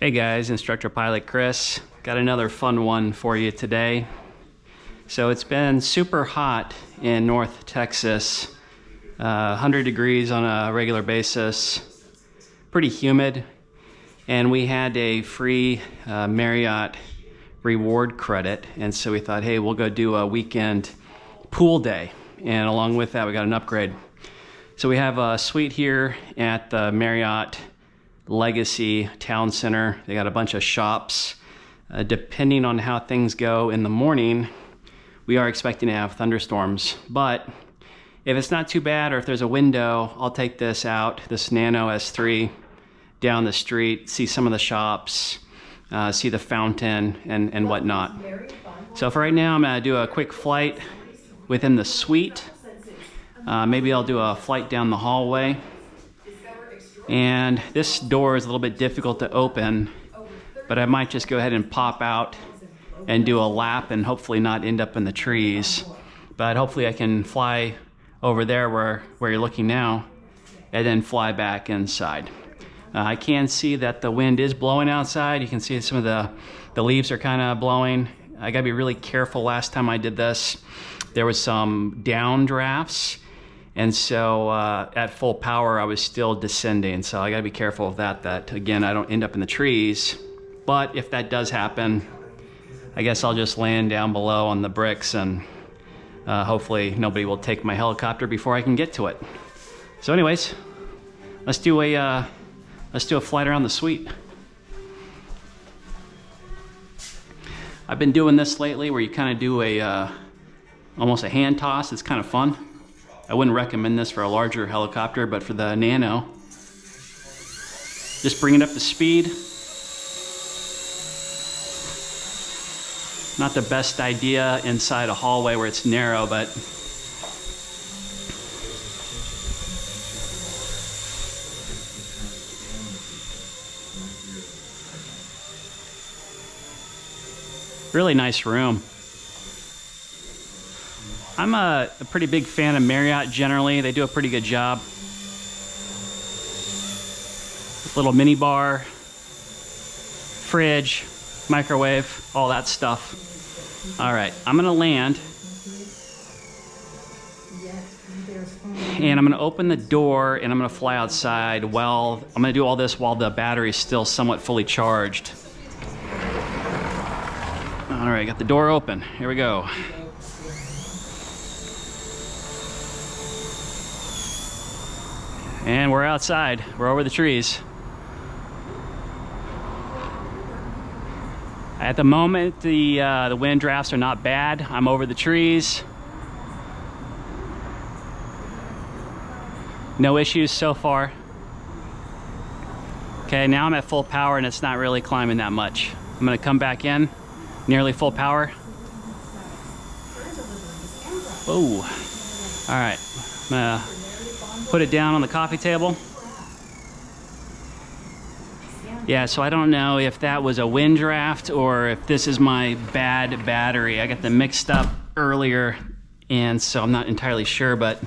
Hey guys, Instructor Pilot Chris. Got another fun one for you today. So it's been super hot in North Texas, 100 degrees on a regular basis, pretty humid, and we had a free Marriott reward credit, and so we thought, hey, we'll go do a weekend pool day, and along with that we got an upgrade. So we have a suite here at the Marriott Legacy Town Center. They got a bunch of shops. Depending on how things go in the morning, we are expecting to have thunderstorms, but if it's not too bad, or if there's a window, I'll take this out, this Nano S3, down the street, see some of the shops, see the fountain and whatnot. So for right now, I'm gonna do a quick flight within the suite. Maybe I'll do a flight down the hallway. And this door is a little bit difficult to open, but I might just go ahead and pop out and do a lap and hopefully not end up in the trees. But hopefully I can fly over there where you're looking now and then fly back inside. I can see that the wind is blowing outside. You can see some of the leaves are kind of blowing. I gotta be really careful. Last time I did this, there was some downdrafts. And so at full power, I was still descending. So I gotta be careful of that again, I don't end up in the trees. But if that does happen, I guess I'll just land down below on the bricks and hopefully nobody will take my helicopter before I can get to it. So anyways, let's do a flight around the suite. I've been doing this lately where you kind of do almost a hand toss. It's kind of fun. I wouldn't recommend this for a larger helicopter, but for the Nano, just bring it up to speed. Not the best idea inside a hallway where it's narrow, but really nice room. I'm a pretty big fan of Marriott generally. They do a pretty good job. Little mini bar, fridge, microwave, all that stuff. All right, I'm gonna land. And I'm gonna open the door and I'm gonna fly outside while, I'm gonna do all this while the battery is still somewhat fully charged. All right, got the door open. Here we go. And we're outside. We're over the trees. At the moment, the wind drafts are not bad. I'm over the trees. No issues so far. Okay, now I'm at full power and it's not really climbing that much. I'm gonna come back in, nearly full power. Whoa. All right, I'm gonna put it down on the coffee table. Yeah, so I don't know if that was a wind draft or if this is my bad battery. I got them mixed up earlier, and so I'm not entirely sure, but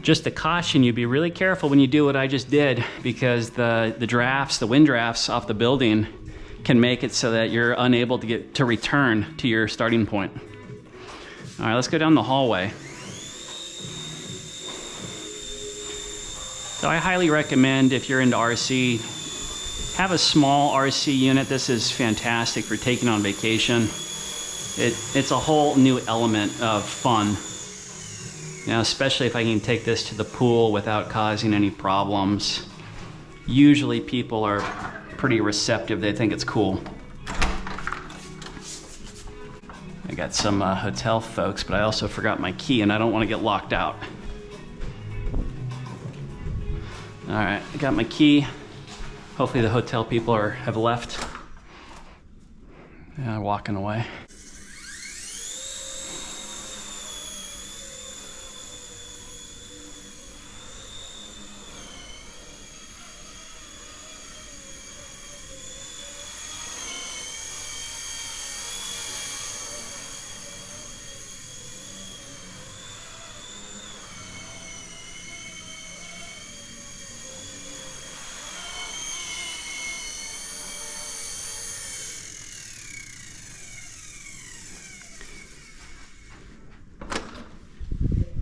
just to caution you, be really careful when you do what I just did, because the wind drafts off the building can make it so that you're unable to return to your starting point. All right, let's go down the hallway. So I highly recommend, if you're into RC, have a small RC unit. This is fantastic for taking on vacation. It's a whole new element of fun. Now, especially if I can take this to the pool without causing any problems. Usually people are pretty receptive. They think it's cool. I got some hotel folks, but I also forgot my key and I don't want to get locked out. All right, I got my key. Hopefully the hotel people have left. Yeah, walking away.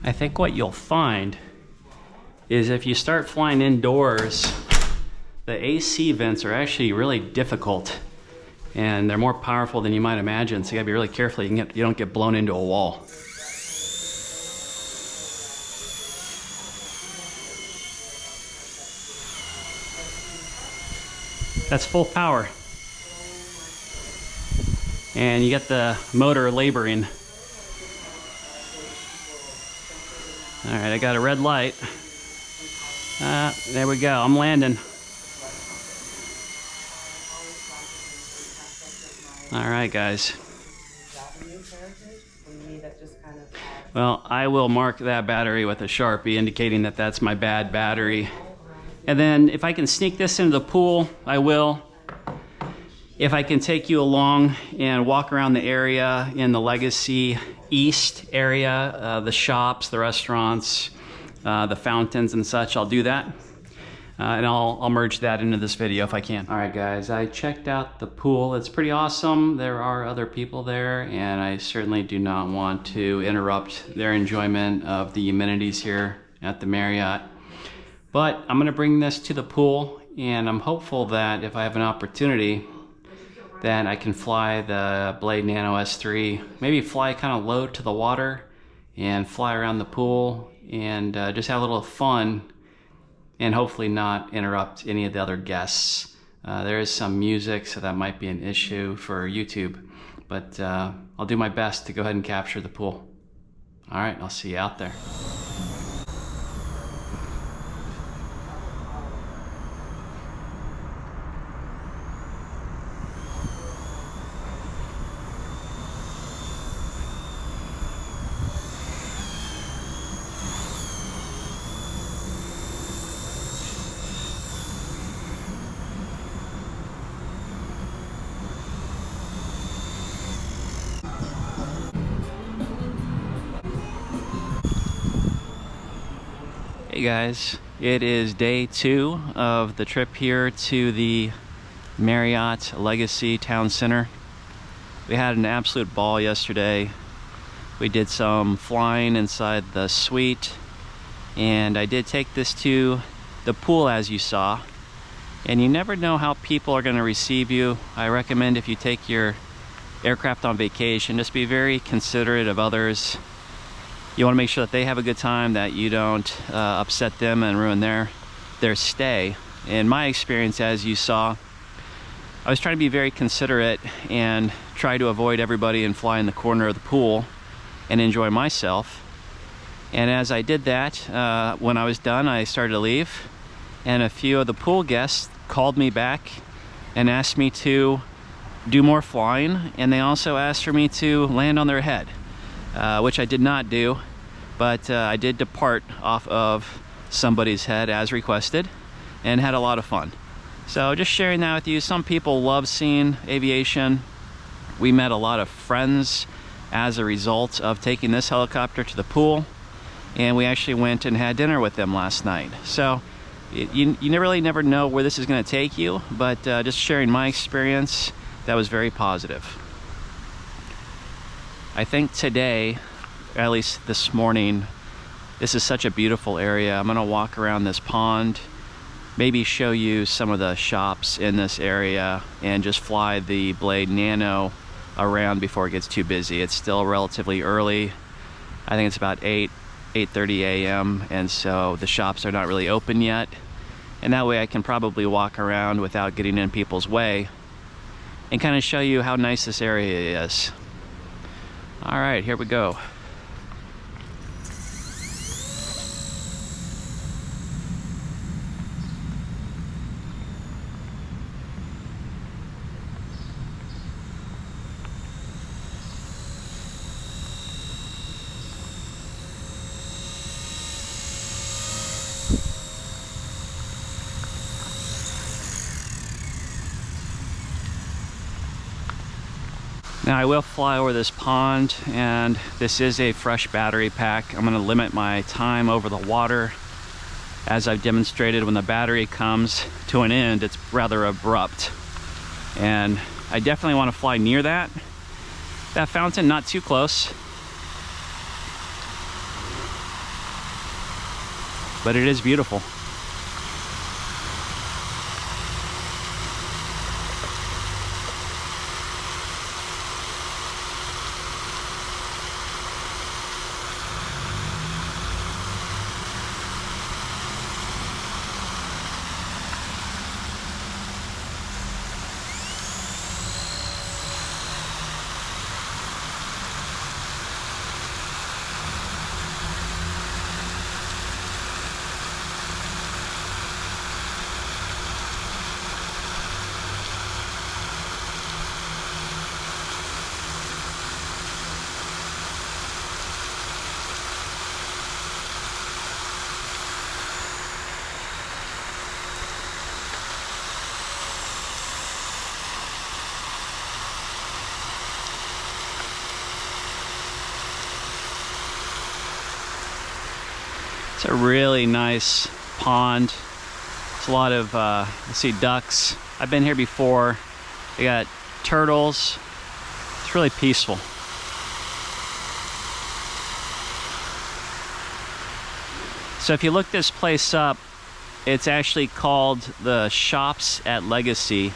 I think what you'll find is if you start flying indoors, the AC vents are actually really difficult and they're more powerful than you might imagine. So you gotta be really careful you don't get blown into a wall. That's full power. And you get the motor laboring. All right, I got a red light. There we go, I'm landing. All right, guys. Well, I will mark that battery with a Sharpie, indicating that that's my bad battery. And then if I can sneak this into the pool, I will. If I can take you along and walk around the area in the Legacy East area, the shops, the restaurants, the fountains and such, I'll do that. And I'll merge that into this video if I can. All right, guys, I checked out the pool. It's pretty awesome. There are other people there, and I certainly do not want to interrupt their enjoyment of the amenities here at the Marriott. But I'm gonna bring this to the pool, and I'm hopeful that if I have an opportunity, then I can fly the Blade Nano S3, maybe fly kind of low to the water and fly around the pool and just have a little fun and hopefully not interrupt any of the other guests. There is some music, so that might be an issue for YouTube, but I'll do my best to go ahead and capture the pool. All right, I'll see you out there. Hey guys, it is day 2 of the trip here to the Marriott Legacy Town Center. We had an absolute ball yesterday. We did some flying inside the suite, and I did take this to the pool as you saw. And you never know how people are going to receive you. I recommend if you take your aircraft on vacation, just be very considerate of others. You want to make sure that they have a good time, that you don't upset them and ruin their stay. In my experience, as you saw, I was trying to be very considerate and try to avoid everybody and fly in the corner of the pool and enjoy myself. And as I did that, when I was done, I started to leave, and a few of the pool guests called me back and asked me to do more flying, and they also asked for me to land on their head. Which I did not do, but I did depart off of somebody's head as requested and had a lot of fun. So just sharing that with you. Some people love seeing aviation. We met a lot of friends as a result of taking this helicopter to the pool, and we actually went and had dinner with them last night. So you really never know where this is going to take you, but just sharing my experience, that was very positive. I think today, at least this morning, this is such a beautiful area. I'm gonna walk around this pond, maybe show you some of the shops in this area, and just fly the Blade Nano around before it gets too busy. It's still relatively early. I think it's about 8:30 a.m. and so the shops are not really open yet. And that way I can probably walk around without getting in people's way and kind of show you how nice this area is. All right, here we go. Now I will fly over this pond, and this is a fresh battery pack. I'm going to limit my time over the water. As I've demonstrated, when the battery comes to an end, it's rather abrupt. And I definitely want to fly near that fountain, not too close. but it is beautiful. It's a really nice pond. It's a lot of, let's see, ducks. I've been here before. They got turtles. It's really peaceful. So if you look this place up, it's actually called the Shops at Legacy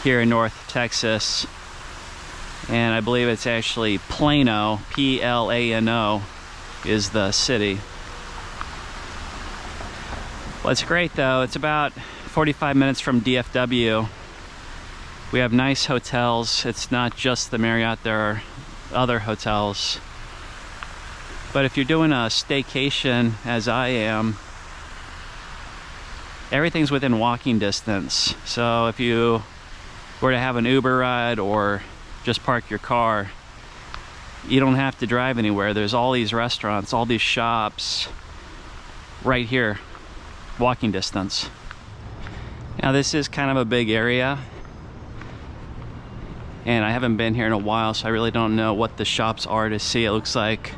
here in North Texas. And I believe it's actually Plano, P-L-A-N-O, is the city. Well, it's great though. It's about 45 minutes from DFW. We have nice hotels. It's not just the Marriott, there are other hotels. But if you're doing a staycation, as I am, everything's within walking distance. So if you were to have an Uber ride or just park your car, you don't have to drive anywhere. There's all these restaurants, all these shops right here, walking distance. Now this is kind of a big area, and I haven't been here in a while, so I really don't know what the shops are to see. It looks like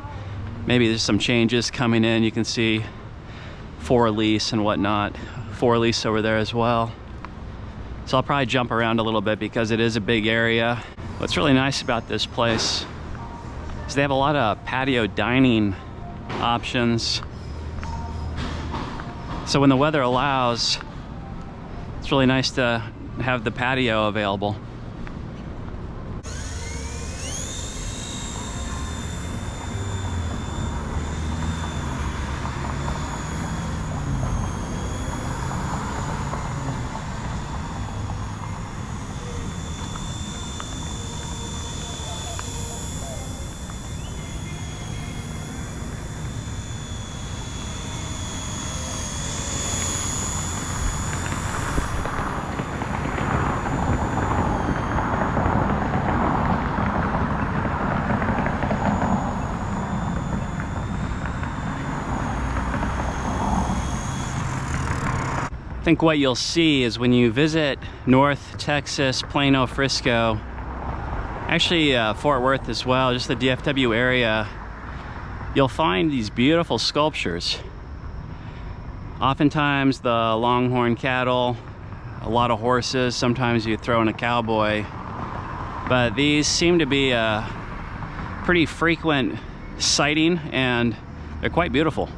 maybe there's some changes coming in. You can see for lease and whatnot. For lease over there as well. So I'll probably jump around a little bit because it is a big area. What's really nice about this place is they have a lot of patio dining options. So when the weather allows, it's really nice to have the patio available. I think what you'll see is when you visit North Texas, Plano, Frisco, actually Fort Worth as well, just the DFW area, you'll find these beautiful sculptures. Oftentimes the longhorn cattle, a lot of horses, sometimes you throw in a cowboy, but these seem to be a pretty frequent sighting and they're quite beautiful.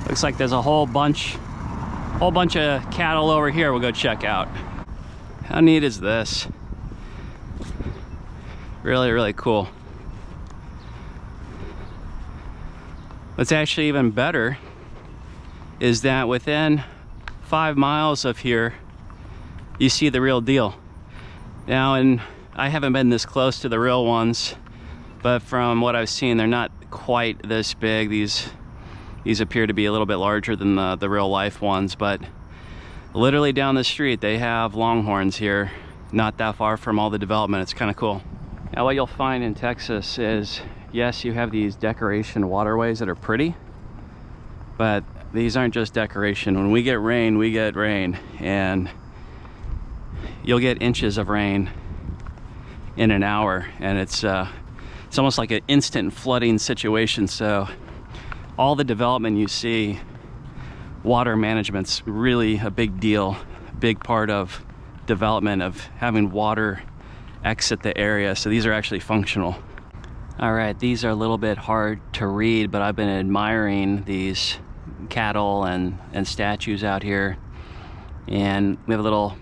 Looks like there's a whole bunch of cattle over here we'll go check out. How neat is this? Really, really cool. What's actually even better is that within 5 miles of here, you see the real deal. Now, and I haven't been this close to the real ones, but from what I've seen, they're not quite this big. These appear to be a little bit larger than the real life ones, but literally down the street they have longhorns here, not that far from all the development. It's kind of cool. Now what you'll find in Texas is, yes, you have these decoration waterways that are pretty, but these aren't just decoration. When we get rain, and you'll get inches of rain in an hour, and it's almost like an instant flooding situation. So all the development you see, water management's really a big deal, big part of development, of having water exit the area. So these are actually functional. All right, these are a little bit hard to read, but I've been admiring these cattle and statues out here. And we have a little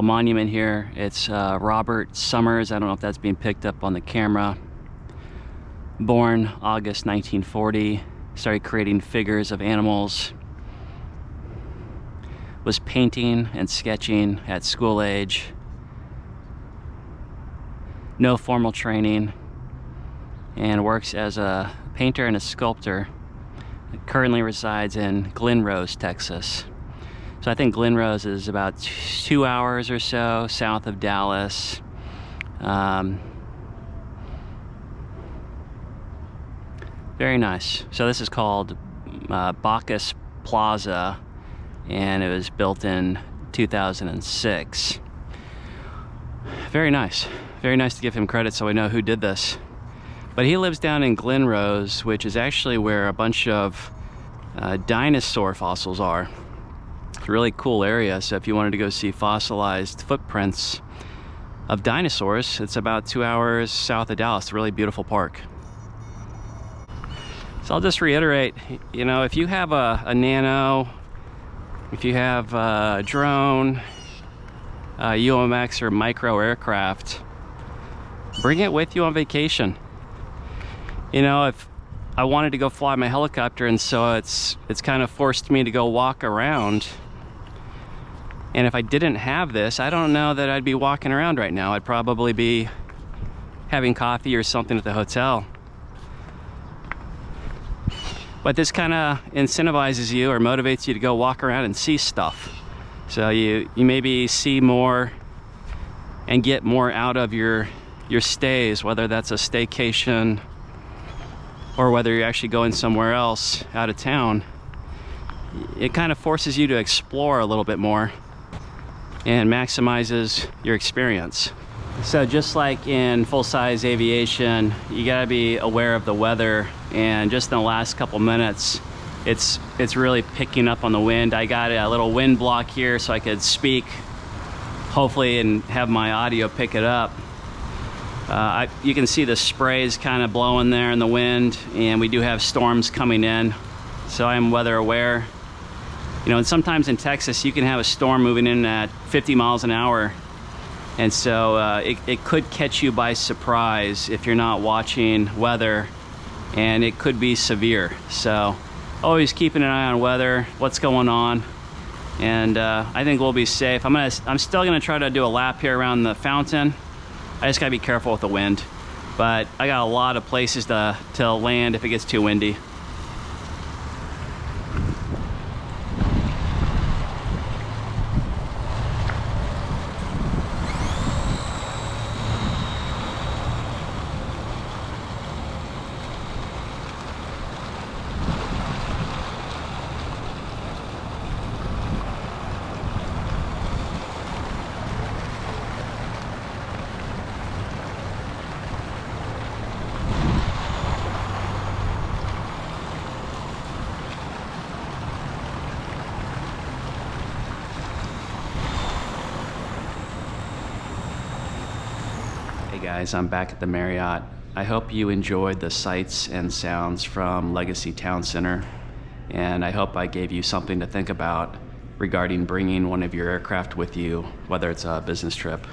monument here. It's Robert Summers. I don't know if that's being picked up on the camera. Born August 1940, started creating figures of animals. Was painting and sketching at school age. No formal training, and works as a painter and a sculptor. Currently resides in Glen Rose, Texas. So I think Glen Rose is about 2 hours or so south of Dallas. Very nice. So this is called Bacchus Plaza, and it was built in 2006. Very nice. Very nice to give him credit so we know who did this. But he lives down in Glen Rose, which is actually where a bunch of dinosaur fossils are. It's a really cool area, so if you wanted to go see fossilized footprints of dinosaurs, it's about 2 hours south of Dallas. It's a really beautiful park. So I'll just reiterate, you know, if you have a Nano, if you have a drone, UMX or micro aircraft, bring it with you on vacation. You know, if I wanted to go fly my helicopter, and so it's kind of forced me to go walk around. And if I didn't have this, I don't know that I'd be walking around right now. I'd probably be having coffee or something at the hotel. But this kind of incentivizes you or motivates you to go walk around and see stuff. So you maybe see more and get more out of your stays, whether that's a staycation or whether you're actually going somewhere else out of town. It kind of forces you to explore a little bit more and maximizes your experience. So just like in full-size aviation, you gotta be aware of the weather, and just in the last couple minutes, it's really picking up on the wind. I got a little wind block here so I could speak, hopefully, and have my audio pick it up. You can see the sprays kind of blowing there in the wind, and we do have storms coming in, so I am weather aware. You know, and sometimes in Texas, you can have a storm moving in at 50 miles an hour. And so it could catch you by surprise if you're not watching weather, and it could be severe. So always keeping an eye on weather, what's going on, and I think we'll be safe. I'm still gonna try to do a lap here around the fountain. I just gotta be careful with the wind, but I got a lot of places to land if it gets too windy. Hey guys, I'm back at the Marriott. I hope you enjoyed the sights and sounds from Legacy Town Center, and I hope I gave you something to think about regarding bringing one of your aircraft with you, whether it's a business trip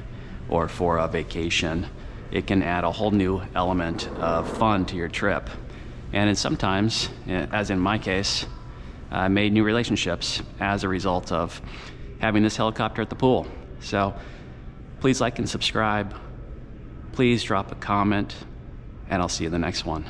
or for a vacation. It can add a whole new element of fun to your trip. And sometimes, as in my case, I made new relationships as a result of having this helicopter at the pool. So please like and subscribe. Please drop a comment, and I'll see you in the next one.